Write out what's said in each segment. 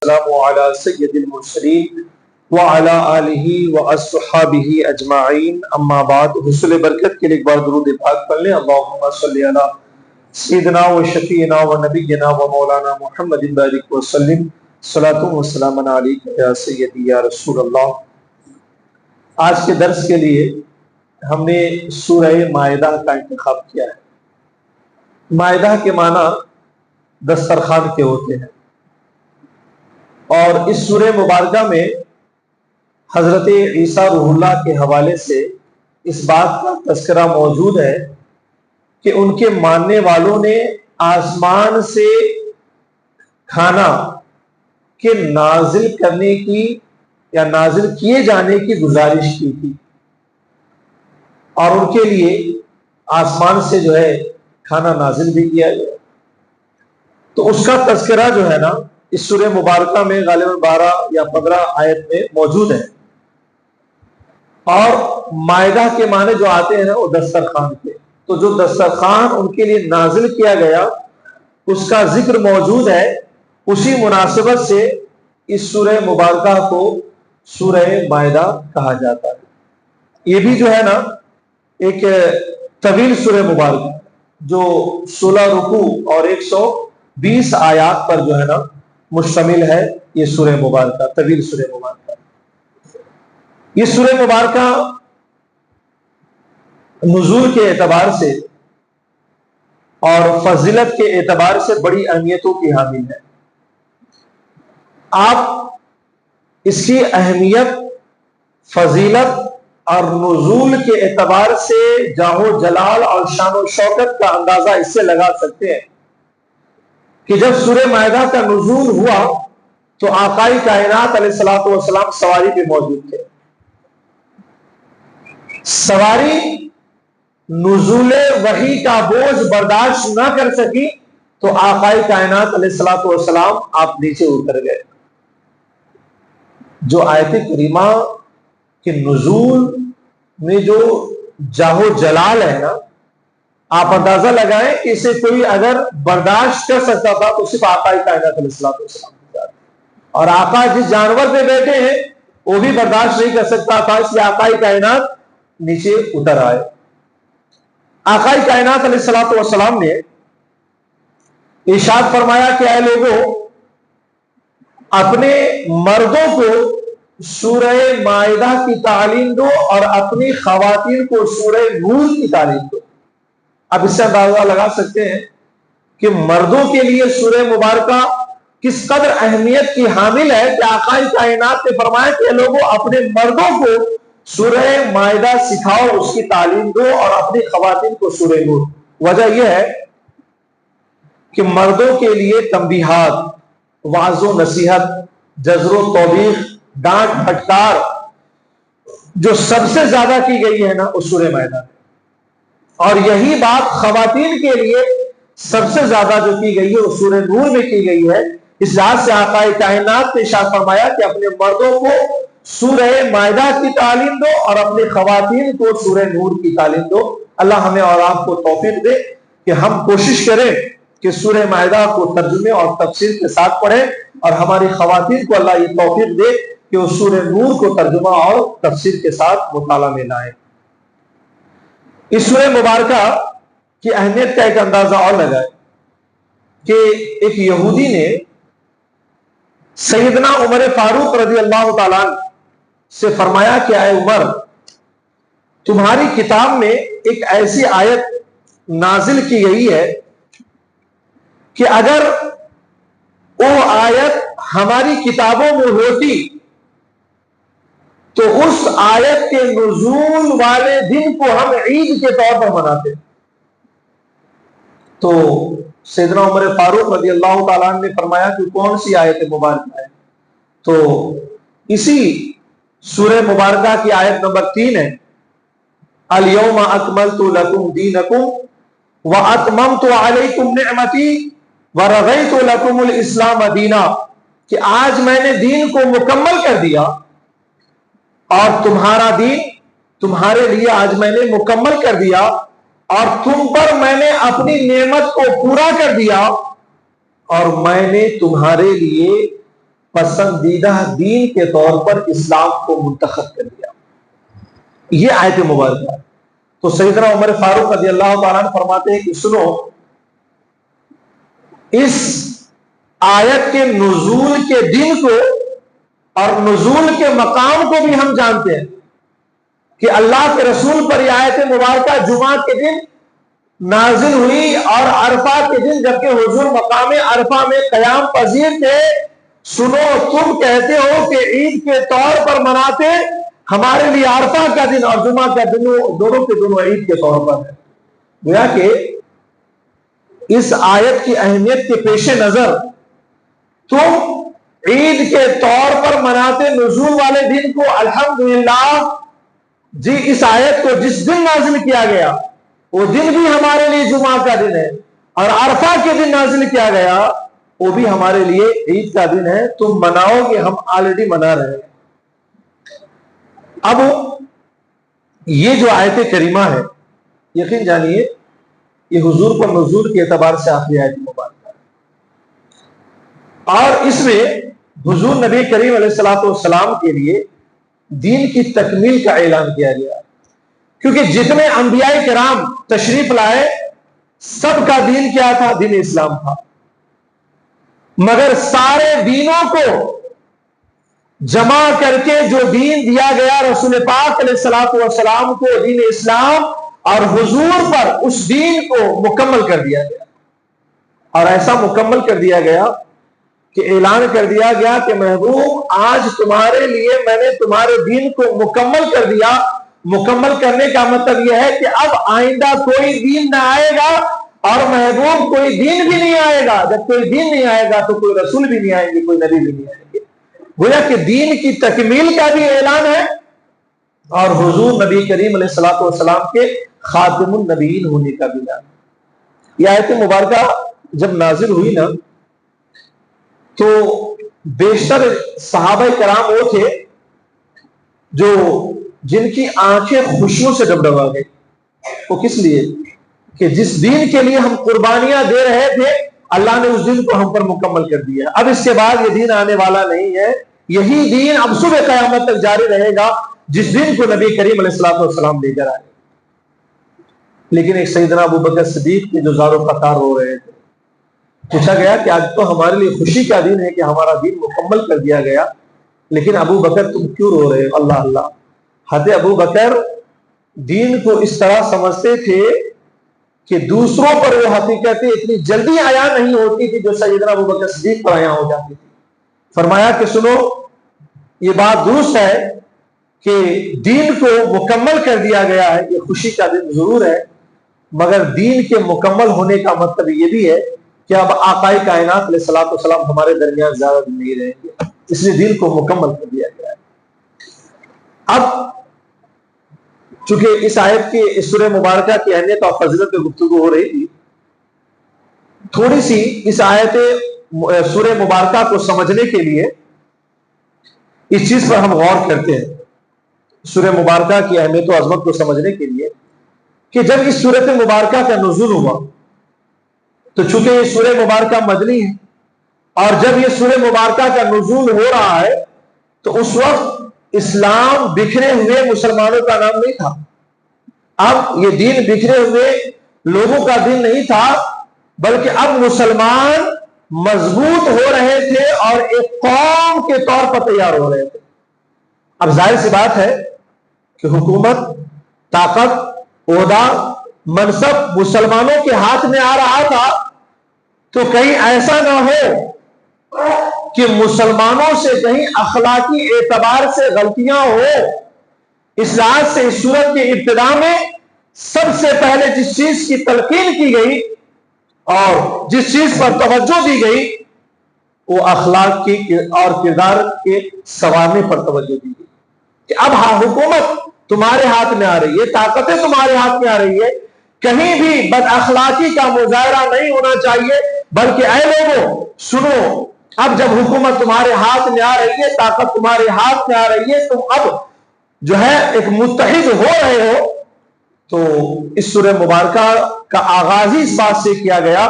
والسلام علی سید المرسلین وعلی آلہ واصحابہ اجمعین، اما بعد۔ حصول برکت کے لیے ایک بار درود پاک پڑھ لیں۔ اللہم صلی علی سیدنا و شفیعنا و نبینا و مولانا محمد بارک وسلم، صلاۃ و سلام علیک یا سیدی یا رسول اللہ۔ آج کے درس کے لیے ہم نے سورہ مائدہ کا انتخاب کیا ہے۔ مائدہ کے معنی دسترخوان کے ہوتے ہیں، اور اس سورہ مبارکہ میں حضرت عیسیٰ روح اللہ کے حوالے سے اس بات کا تذکرہ موجود ہے کہ ان کے ماننے والوں نے آسمان سے کھانا کے نازل کرنے کی یا نازل کیے جانے کی گزارش کی تھی، اور ان کے لیے آسمان سے جو ہے کھانا نازل بھی کیا گیا۔ تو اس کا تذکرہ جو ہے نا اس سورہ مبارکہ میں غالباً 12 یا 15 آیت میں موجود ہے، اور مائدہ کے معنی جو آتے ہیں نا وہ دسترخوان کے، تو جو دسترخوان ان کے لیے نازل کیا گیا اس کا ذکر موجود ہے۔ اسی مناسبت سے اس سورہ مبارکہ کو سورہ مائدہ کہا جاتا ہے۔ یہ بھی جو ہے نا ایک طویل سورہ مبارکہ جو 16 رکوع اور 120 آیات پر جو ہے نا مشتمل ہے۔ یہ سورہ مبارکہ طویل سورہ مبارکہ، یہ سورہ مبارکہ نزول کے اعتبار سے اور فضیلت کے اعتبار سے بڑی اہمیتوں کی حامل ہے۔ آپ اس کی اہمیت، فضیلت اور نزول کے اعتبار سے جاہ و جلال اور شان و شوکت کا اندازہ اس سے لگا سکتے ہیں کہ جب سورہ مائدہ کا نزول ہوا تو آقائے کائنات علیہ الصلوۃ والسلام سواری پہ موجود تھے۔ سواری نزول وحی کا بوجھ برداشت نہ کر سکی تو آقائے کائنات علیہ الصلوۃ والسلام آپ نیچے اتر گئے۔ جو آیت کریمہ کے نزول میں جو جاہ و جلال ہے نا، آپ اندازہ لگائیں کہ اسے کوئی اگر برداشت کر سکتا تھا تو صرف آقا کائنات علیہ الصلوۃ والسلام، اور آقا جس جانور پہ بیٹھے ہیں وہ بھی برداشت نہیں کر سکتا تھا، اس لیے آقا کائنات نیچے اتر آئے۔ آقا کائنات علیہ الصلوۃ والسلام نے ارشاد فرمایا کہ اے لوگوں، اپنے مردوں کو سورہ مائدہ کی تعلیم دو اور اپنی خواتین کو سورہ نور کی تعلیم دو۔ اب اس سے اندازہ لگا سکتے ہیں کہ مردوں کے لیے سورہ مبارکہ کس قدر اہمیت کی حامل ہے کہ آقا کائنات نے فرمایا کہ لوگوں اپنے مردوں کو سورہ مائدہ سکھاؤ، اس کی تعلیم دو، اور اپنی خواتین کو سورہ نور۔ وجہ یہ ہے کہ مردوں کے لیے تنبیہات، وعظ و نصیحت، زجر و توبیخ، ڈانٹ پھٹکار جو سب سے زیادہ کی گئی ہے نا اس سورہ مائدہ میں، اور یہی بات خواتین کے لیے سب سے زیادہ جو کی گئی ہے وہ سورہ نور میں کی گئی ہے۔ اس لحاظ سے آقا کائنات نے ارشاد فرمایا کہ اپنے مردوں کو سورہ مائدہ کی تعلیم دو اور اپنی خواتین کو سورہ نور کی تعلیم دو۔ اللہ ہمیں اور آپ کو توفیق دے کہ ہم کوشش کریں کہ سورہ مائدہ کو ترجمے اور تفسیر کے ساتھ پڑھیں، اور ہماری خواتین کو اللہ یہ توفیق دے کہ وہ سورہ نور کو ترجمہ اور تفسیر کے ساتھ مطالعہ میں لائیں۔ اس سورہ مبارکہ کی اہمیت کا ایک اندازہ اور لگائے کہ ایک یہودی نے سیدنا عمر فاروق رضی اللہ تعالیٰ سے فرمایا کہ اے عمر، تمہاری کتاب میں ایک ایسی آیت نازل کی گئی ہے کہ اگر وہ آیت ہماری کتابوں میں ہوتی تو اس آیت کے نزول والے دن کو ہم عید کے طور پر مناتے۔ تو سیدنا عمر فاروق رضی اللہ تعالیٰ نے فرمایا کہ کون سی آیت مبارکہ ہے؟ تو اسی سورہ مبارکہ کی آیت نمبر 3 ہے، الیوم اکملت لکم دینکم واتممت علیکم نعمتی ورضیت لکم الاسلام دینا، کہ آج میں نے دین کو مکمل کر دیا اور تمہارا دین تمہارے لیے آج میں نے مکمل کر دیا، اور تم پر میں نے اپنی نعمت کو پورا کر دیا، اور میں نے تمہارے لیے پسندیدہ دین کے طور پر اسلام کو منتخب کر دیا. یہ آیت مبارکہ. تو سیدنا عمر فاروق رضی اللہ تعالیٰ عنہ فرماتے ہیں کہ سنو، اس آیت کے نزول کے دن کو اور نزول کے مقام کو بھی ہم جانتے ہیں کہ اللہ کے رسول پر یہ آیت مبارکہ جمعہ کے دن نازل ہوئی اور عرفہ کے دن جبکہ حضور مقام عرفہ میں قیام پذیر تھے. سنو، تم کہتے ہو کہ عید کے طور پر مناتے، ہمارے لیے عرفہ کا دن اور جمعہ کا دن دونوں کے دونوں عید کے طور پر ہے. گویا کہ اس آیت کی اہمیت کے پیش نظر تم عید کے طور پر مناتے نزول والے دن کو الحمدللہ جی اس آیت کو جس دن نازل کیا گیا وہ دن بھی ہمارے لیے جمعہ کا دن ہے، اور عرفہ کے دن نازل کیا گیا وہ بھی ہمارے لیے عید کا دن ہے. تم مناؤ گے، ہم آلریڈی منا رہے ہیں. اب یہ جو آیت کریمہ ہے، یقین جانیے یہ حضور پر نزول کے اعتبار سے آخری آیت مبارکہ ہے، اور اس میں حضور نبی کریم علیہ الصلوۃ والسلام کے لیے دین کی تکمیل کا اعلان کیا گیا. کیونکہ جتنے انبیاء کرام تشریف لائے سب کا دین کیا تھا؟ دین اسلام تھا. مگر سارے دینوں کو جمع کر کے جو دین دیا گیا رسول پاک علیہ الصلوۃ والسلام کو، دین اسلام، اور حضور پر اس دین کو مکمل کر دیا گیا. اور ایسا مکمل کر دیا گیا کہ اعلان کر دیا گیا کہ محبوب آج تمہارے لیے میں نے تمہارے دین کو مکمل کر دیا. مکمل کرنے کا مطلب یہ ہے کہ اب آئندہ کوئی دین نہ آئے گا، اور محبوب کوئی دین بھی نہیں آئے گا. جب کوئی دین نہیں آئے گا تو کوئی رسول بھی نہیں آئیں گے، کوئی نبی بھی نہیں آئیں گے. گویا کہ دین کی تکمیل کا بھی اعلان ہے اور حضور نبی کریم علیہ الصلوۃ والسلام کے خاتم النبیین ہونے کا بھی اعلان. یہ آیت مبارکہ جب نازل ہوئی نا تو بیشتر صحابہ کرام وہ تھے جو جن کی آنکھیں خوشیوں سے ڈبڈبا گئی. وہ کس لیے؟ کہ جس دین کے لیے ہم قربانیاں دے رہے تھے اللہ نے اس دین کو ہم پر مکمل کر دیا. اب اس کے بعد یہ دین آنے والا نہیں ہے، یہی دین اب صبح قیامت تک جاری رہے گا جس دین کو نبی کریم علیہ الصلوۃ والسلام لے کر آئے. لیکن ایک سیدنا ابو بکر صدیق کے جو زار و فقار ہو رہے تھے، پوچھا گیا کہ آج تو ہمارے لیے خوشی کا دن ہے کہ ہمارا دین مکمل کر دیا گیا، لیکن ابو بکر تم کیوں رو رہے ہو؟ اللہ اللہ. حضرت ابو بکر دین کو اس طرح سمجھتے تھے کہ دوسروں پر وہ حقیقتیں اتنی جلدی عیاں نہیں ہوتی تھی جو سیدنا ابو بکر صدیق پر عیاں ہو جاتی تھی. فرمایا کہ سنو، یہ بات درست ہے کہ دین کو مکمل کر دیا گیا ہے، یہ خوشی کا دن ضرور ہے، مگر دین کے مکمل ہونے کا مطلب یہ بھی ہے کہ اب آقائے کائنات علیہ الصلوۃ والسلام ہمارے درمیان زیادہ دن نہیں رہیں گے، اس لیے دین کو مکمل کر دیا گیا ہے. اب چونکہ اس آیت کی اس سورہ مبارکہ کی اہمیت اور فضیلت پہ گفتگو ہو رہی تھی، تھوڑی سی اس آیت سورہ مبارکہ کو سمجھنے کے لیے اس چیز پر ہم غور کرتے ہیں. سورہ مبارکہ کی اہمیت و عظمت کو سمجھنے کے لیے کہ جب اس سورۃ مبارکہ کا نزول ہوا تو چونکہ یہ سورہ مبارکہ مدنی ہے، اور جب یہ سورہ مبارکہ کا نزول ہو رہا ہے تو اس وقت اسلام بکھرے ہوئے مسلمانوں کا نام نہیں تھا. اب یہ دین بکھرے ہوئے لوگوں کا دین نہیں تھا، بلکہ اب مسلمان مضبوط ہو رہے تھے اور ایک قوم کے طور پر تیار ہو رہے تھے. اب ظاہر سی بات ہے کہ حکومت، طاقت، عہدہ، منصب مسلمانوں کے ہاتھ میں آ رہا تھا تو کہیں ایسا نہ ہو کہ مسلمانوں سے کہیں اخلاقی اعتبار سے غلطیاں ہو. اس لحاظ سے اس سورت کی ابتدا میں سب سے پہلے جس چیز کی تلقین کی گئی اور جس چیز پر توجہ دی گئی وہ اخلاق کی اور کردار کے سنوارنے پر توجہ دی گئی کہ اب حکومت تمہارے ہاتھ میں آ رہی ہے، طاقتیں تمہارے ہاتھ میں آ رہی ہے، کہیں بھی بد اخلاقی کا مظاہرہ نہیں ہونا چاہیے، بلکہ اے لوگوں سنو، اب جب حکومت تمہارے ہاتھ میں آ رہی ہے، طاقت تمہارے ہاتھ میں آ رہی ہے، تم اب جو ہے ایک متحد ہو رہے ہو. تو اس سورہ مبارکہ کا آغاز ہی اس بات سے کیا گیا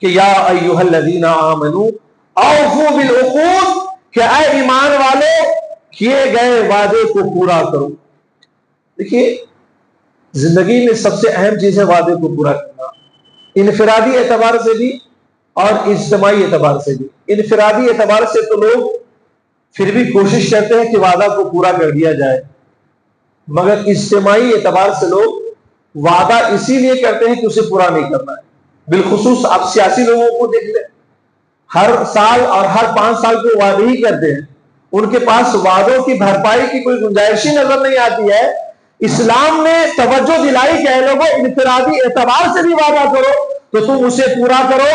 کہ یا ایھا الذین آمنوا اوفو بالعقود کہ اے ایمان والے کیے گئے وعدے کو پورا کرو. دیکھیے زندگی میں سب سے اہم چیز ہے وعدے کو پورا کرنا، انفرادی اعتبار سے بھی اور اجتماعی اعتبار سے بھی. انفرادی اعتبار سے تو لوگ پھر بھی کوشش کرتے ہیں کہ وعدہ کو پورا کر دیا جائے، مگر اجتماعی اعتبار سے لوگ وعدہ اسی لیے کرتے ہیں کہ اسے پورا نہیں کرنا ہے. بالخصوص آپ سیاسی لوگوں کو دیکھ لیں، ہر سال اور ہر 5 سال کے وعدے ہی کرتے ہیں، ان کے پاس وعدوں کی بھرپائی کی کوئی گنجائش ہی نظر نہیں آتی ہے. اسلام نے توجہ دلائی کہ اے لوگوں انفرادی اعتبار سے بھی وعدہ کرو تو تم اسے پورا کرو،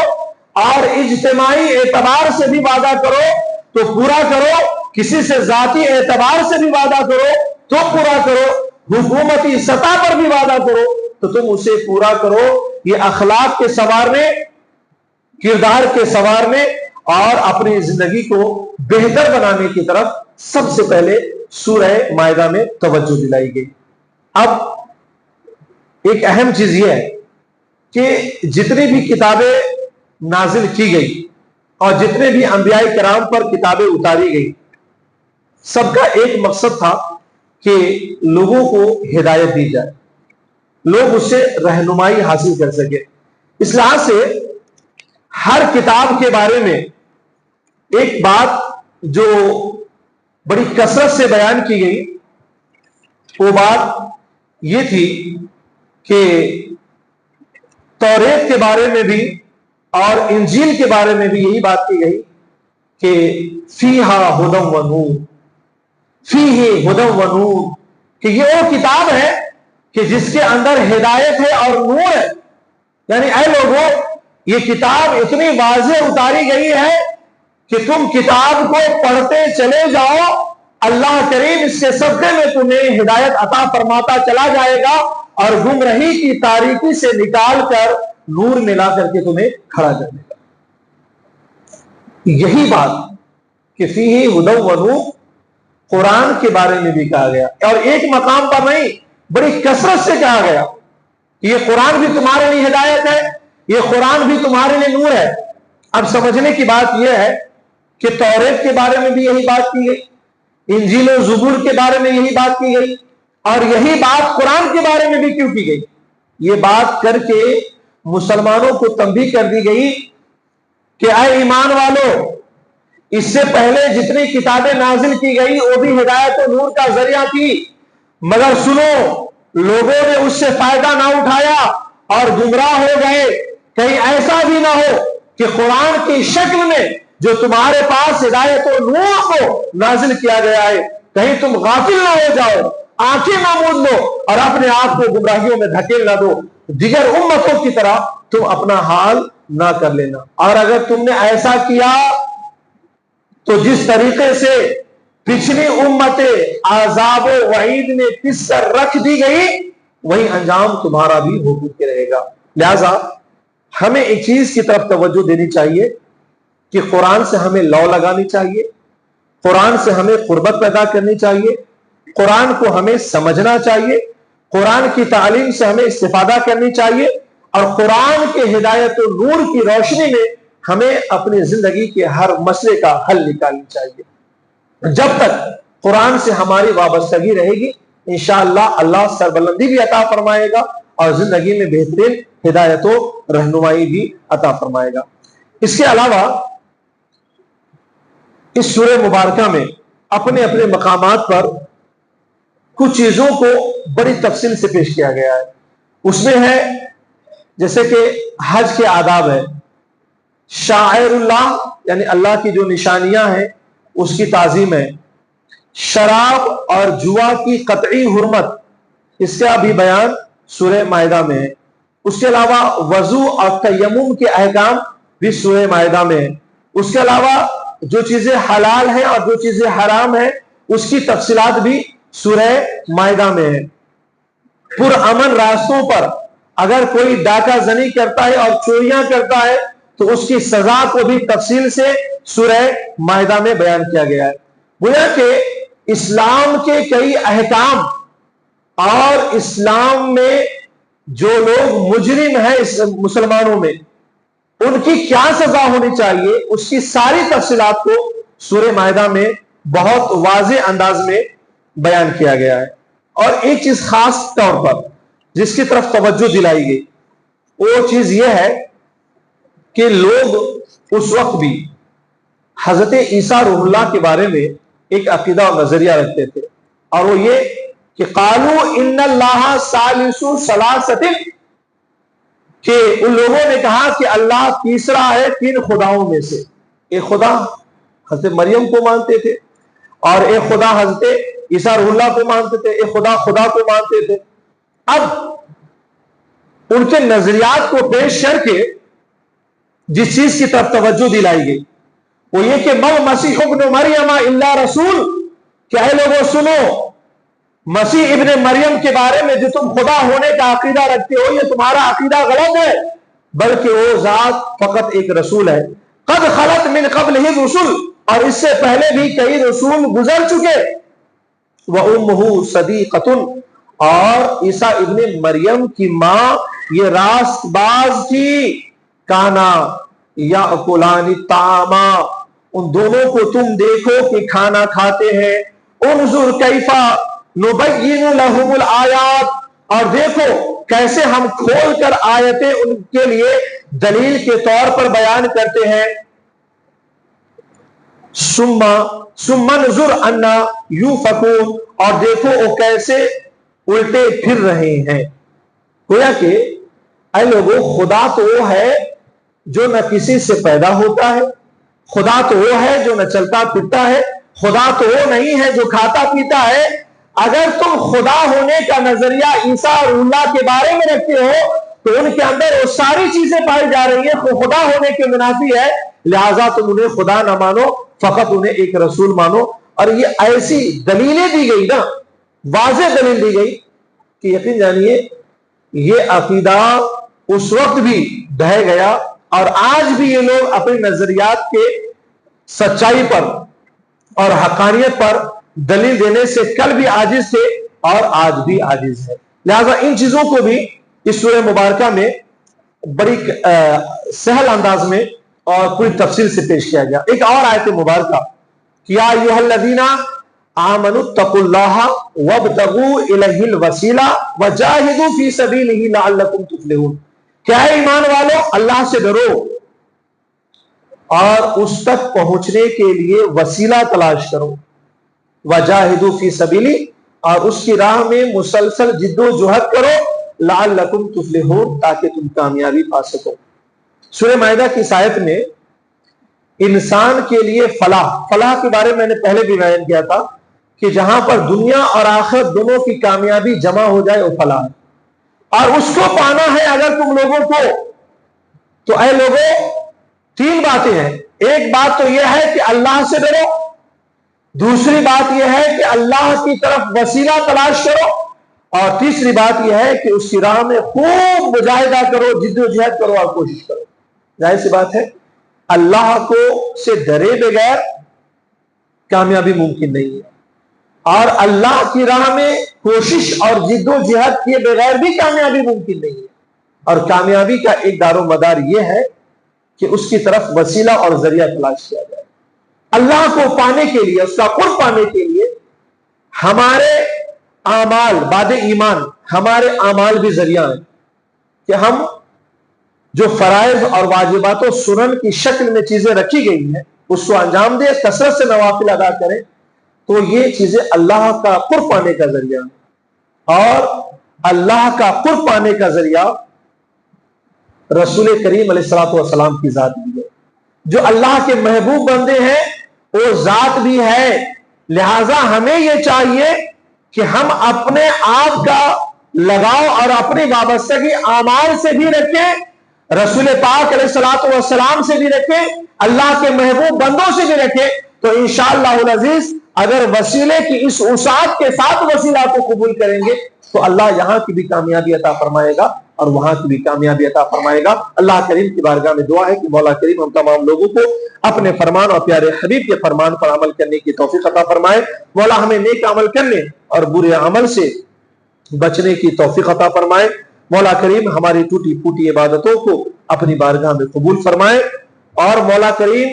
اور اجتماعی اعتبار سے بھی وعدہ کرو تو پورا کرو، کسی سے ذاتی اعتبار سے بھی وعدہ کرو تو پورا کرو، حکومتی سطح پر بھی وعدہ کرو تو تم اسے پورا کرو. یہ اخلاق کے سنوارنے، کردار کے سنوارنے اور اپنی زندگی کو بہتر بنانے کی طرف سب سے پہلے سورہ مائدہ میں توجہ دلائی گئی. اب ایک اہم چیز یہ ہے کہ جتنی بھی کتابیں نازل کی گئی اور جتنے بھی انبیاء کرام پر کتابیں اتاری گئی، سب کا ایک مقصد تھا کہ لوگوں کو ہدایت دی جائے، لوگ اس سے رہنمائی حاصل کر سکے. اس لحاظ سے ہر کتاب کے بارے میں ایک بات جو بڑی کثرت سے بیان کی گئی، وہ بات یہ تھی کہ توریت کے بارے میں بھی اور انجیل کے بارے میں بھی یہی بات کی گئی کہ فیہا ہدی و نور، فیہ ہدی و نور، کہ یہ وہ کتاب ہے کہ جس کے اندر ہدایت ہے اور نور ہے. یعنی اے لوگوں یہ کتاب اتنی واضح اتاری گئی ہے کہ تم کتاب کو پڑھتے چلے جاؤ، اللہ کریم اس کے صدقے میں تمہیں ہدایت عطا فرماتا چلا جائے گا اور گمراہی کی تاریکی سے نکال کر نور ملا کر کے تمہیں کھڑا کر دے گا. یہی بات کہ فیہ ہدی و نور قرآن کے بارے میں بھی کہا گیا، اور ایک مقام پر نہیں بڑی کثرت سے کہا گیا کہ یہ قرآن بھی تمہارے لیے ہدایت ہے، یہ قرآن بھی تمہارے لیے نور ہے. اب سمجھنے کی بات یہ ہے کہ توریت کے بارے میں بھی یہی بات کی گئی، انجیل و زبور کے بارے میں یہی بات کی گئی، اور یہی بات قرآن کے بارے میں بھی کیوں کی گئی؟ یہ بات کر کے مسلمانوں کو تنبیہ کر دی گئی کہ اے ایمان والو، اس سے پہلے جتنی کتابیں نازل کی گئی وہ بھی ہدایت و نور کا ذریعہ تھی، مگر سنو لوگوں نے اس سے فائدہ نہ اٹھایا اور گمراہ ہو گئے. کہیں ایسا بھی نہ ہو کہ قرآن کی شکل میں جو تمہارے پاس ہدایت و نور کو نازل کیا گیا ہے، کہیں تم غافل نہ ہو جاؤ، آنکھیں نہ موند لو اور اپنے آپ کو گمراہیوں میں دھکیل نہ دو، دیگر امتوں کی طرح تم اپنا حال نہ کر لینا. اور اگر تم نے ایسا کیا تو جس طریقے سے پچھلی امتیں عذاب و وعید میں پس کر رکھ دی گئی، وہی انجام تمہارا بھی ہو کے رہے گا. لہذا ہمیں ایک چیز کی طرف توجہ دینی چاہیے کہ قرآن سے ہمیں لو لگانی چاہیے، قرآن سے ہمیں قربت پیدا کرنی چاہیے، قرآن کو ہمیں سمجھنا چاہیے، قرآن کی تعلیم سے ہمیں استفادہ کرنی چاہیے، اور قرآن کے ہدایت و نور کی روشنی میں ہمیں اپنی زندگی کے ہر مسئلے کا حل نکالنی چاہیے. جب تک قرآن سے ہماری وابستگی رہے گی انشاءاللہ اللہ سربلندی بھی عطا فرمائے گا اور زندگی میں بہترین ہدایت و رہنمائی بھی عطا فرمائے گا. اس کے علاوہ اس سورہ مبارکہ میں اپنے اپنے مقامات پر کچھ چیزوں کو بڑی تفصیل سے پیش کیا گیا ہے. اس میں ہے جیسے کہ حج کے آداب ہے، شاعر اللہ یعنی اللہ کی جو نشانیاں ہیں اس کی تعظیم ہے، شراب اور جوا کی قطعی حرمت، اس کا بھی بیان سورہ مائدہ میں ہے. اس کے علاوہ وضو اور تیمم کے احکام بھی سورہ مائدہ میں ہے. اس کے علاوہ جو چیزیں حلال ہیں اور جو چیزیں حرام ہیں اس کی تفصیلات بھی سورہ مائدہ میں ہے. پرامن راستوں پر اگر کوئی ڈاکہ زنی کرتا ہے اور چوریاں کرتا ہے تو اس کی سزا کو بھی تفصیل سے سورہ مائدہ میں بیان کیا گیا ہے. گویا کہ اسلام کے کئی احکام اور اسلام میں جو لوگ مجرم ہیں اس مسلمانوں میں ان کی کیا سزا ہونی چاہیے، اس کی ساری تفصیلات کو سورہ مائدہ میں بہت واضح انداز میں بیان کیا گیا ہے۔ اور ایک چیز خاص طور پر جس کی طرف توجہ دلائی گئی وہ چیز یہ ہے کہ لوگ اس وقت بھی حضرت عیسیٰ روح اللہ کے بارے میں ایک عقیدہ اور نظریہ رکھتے تھے، اور وہ یہ کہ قالوا ان اللہ ثالث ثلاثۃ، کہ ان لوگوں نے کہا کہ اللہ تیسرا ہے تین خداؤں میں سے۔ ایک خدا حضرت مریم کو مانتے تھے، اور ایک خدا حضرت عیسیٰ روح اللہ کو مانتے تھے، ایک خدا کو مانتے تھے۔ اب ان کے نظریات کو پیش کر کے جس چیز کی طرف توجہ دلائی گئی وہ یہ کہ مل مسیح ابن مریم الا رسول، کہ اے لوگوں سنو، مسیح ابن مریم کے بارے میں جو تم خدا ہونے کا عقیدہ رکھتے ہو یہ تمہارا عقیدہ غلط ہے، بلکہ وہ ذات فقط ایک رسول ہے۔ قد خلت من قبلہ الرسل، اور اس سے پہلے بھی کئی رسول گزر چکے۔ وَأُمُّهُ صَدِيقَةٌ، اور عیسیٰ ابن مریم کی ماں یہ راست باز تھی۔ کانا یاکلان الطعام، ان دونوں کو تم دیکھو کہ کھانا کھاتے ہیں۔ انظر کیفا نبین لہم الآیات، اور دیکھو کیسے ہم کھول کر آیتیں ان کے لیے دلیل کے طور پر بیان کرتے ہیں۔ ثم انظر انا یوفکون، اور دیکھو وہ کیسے الٹے پھر رہے ہیں۔ گویا کہ اے لوگوں، خدا تو وہ ہے جو نہ کسی سے پیدا ہوتا ہے، خدا تو وہ ہے جو نہ چلتا پھرتا ہے، خدا تو وہ نہیں ہے جو کھاتا پیتا ہے۔ اگر تم خدا ہونے کا نظریہ عیسیٰ اور اللہ کے بارے میں رکھتے ہو تو ان کے اندر وہ ساری چیزیں پائی جا رہی ہیں، خدا ہونے کے منافی ہے، لہٰذا تم انہیں خدا نہ مانو، فقط انہیں ایک رسول مانو۔ اور یہ ایسی دلیلیں دی گئی نا، واضح دلیل دی گئی کہ یقین جانیے یہ عقیدہ اس وقت بھی ڈھہ گیا، اور آج بھی یہ لوگ اپنے نظریات کے سچائی پر اور حقانیت پر دلیل دینے سے کل بھی عاجز تھے اور آج بھی عاجز ہے۔ لہذا ان چیزوں کو بھی اس سورہ مبارکہ میں بڑی سہل انداز میں اور پوری تفصیل سے پیش کیا گیا۔ ایک اور آیت مبارکہ، یا ایھا الذین آمنوا اتقوا اللہ وابتغوا الیہ الوسیلہ وجاہدوا فی سبیلہ لعلکم تفلحون، کیا ہے ایمان والو، اللہ سے ڈرو اور اس تک پہنچنے کے لیے وسیلہ تلاش کرو، وجاہدوا فی سبیلی، اور اس کی راہ میں مسلسل جد و جہد کرو، لعلکم تفلحون، تاکہ تم کامیابی پا سکو۔ سورہ مائدہ کی اس آیت میں انسان کے لیے فلاح کے بارے میں میں نے پہلے بھی بیان کیا تھا کہ جہاں پر دنیا اور آخرت دونوں کی کامیابی جمع ہو جائے وہ فلاح ہے، اور اس کو پانا ہے اگر تم لوگوں کو، تو اے لوگوں تین باتیں ہیں۔ ایک بات تو یہ ہے کہ اللہ سے ڈرو، دوسری بات یہ ہے کہ اللہ کی طرف وسیلہ تلاش کرو، اور تیسری بات یہ ہے کہ اس کی راہ میں خوب مجاہدہ کرو، جد و جہد کرو اور کوشش کرو۔ ظاہر سی بات ہے اللہ کو سے ڈرے بغیر کامیابی ممکن نہیں ہے، اور اللہ کی راہ میں کوشش اور جد و جہد کیے بغیر بھی کامیابی ممکن نہیں ہے۔ اور کامیابی کا ایک دار و مدار یہ ہے کہ اس کی طرف وسیلہ اور ذریعہ تلاش کیا جائے۔ اللہ کو پانے کے لیے، اس کا قرب پانے کے لیے ہمارے اعمال، بعد ایمان ہمارے اعمال بھی ذریعہ ہیں کہ ہم جو فرائض اور واجبات و سنن کی شکل میں چیزیں رکھی گئی ہیں اس کو انجام دیں، کثرت سے نوافل ادا کریں، تو یہ چیزیں اللہ کا قرب پانے کا ذریعہ ہیں۔ اور اللہ کا قرب پانے کا ذریعہ رسول کریم علیہ الصلوۃ والسلام کی ذات بھی ہے، جو اللہ کے محبوب بندے ہیں وہ ذات بھی ہے۔ لہذا ہمیں یہ چاہیے کہ ہم اپنے آپ کا لگاؤ اور اپنی وابستگی اعمال سے بھی رکھیں، رسول پاک علیہ الصلوۃ والسلام سے بھی رکھیں، اللہ کے محبوب بندوں سے بھی رکھیں، تو انشاءاللہ العزیز اگر وسیلے کی اس وسعت کے ساتھ وسیلہ کو قبول کریں گے تو اللہ یہاں کی بھی کامیابی عطا فرمائے گا اور وہاں کی بھی کامیابی عطا فرمائے گا۔ اللہ کریم کی بارگاہ میں دعا ہے کہ مولا کریم ہم تمام لوگوں کو اپنے فرمان اور پیارے حبیب کے فرمان پر عمل کرنے کی توفیق عطا فرمائے۔ مولا ہمیں نیک عمل کرنے اور برے عمل سے بچنے کی توفیق عطا فرمائے۔ مولا کریم ہماری ٹوٹی پھوٹی عبادتوں کو اپنی بارگاہ میں قبول فرمائے، اور مولا کریم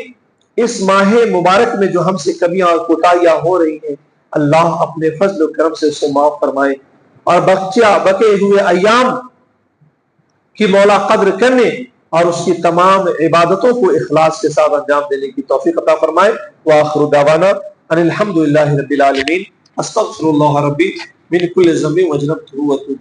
اس ماہ مبارک میں جو ہم سے کمیاں اور کوتاہیاں ہو رہی ہیں اللہ اپنے فضل و کرم سے اس کو معاف فرمائے، اور بقے ہوئے ایام کی مولا قدر کرنے اور اس کی تمام عبادتوں کو اخلاص کے ساتھ انجام دینے کی توفیق عطا فرمائے۔ وآخر دعوانا ان الحمد للہ رب العالمین، استغفر اللہ ربی من کل ذنب واجنبته واتوب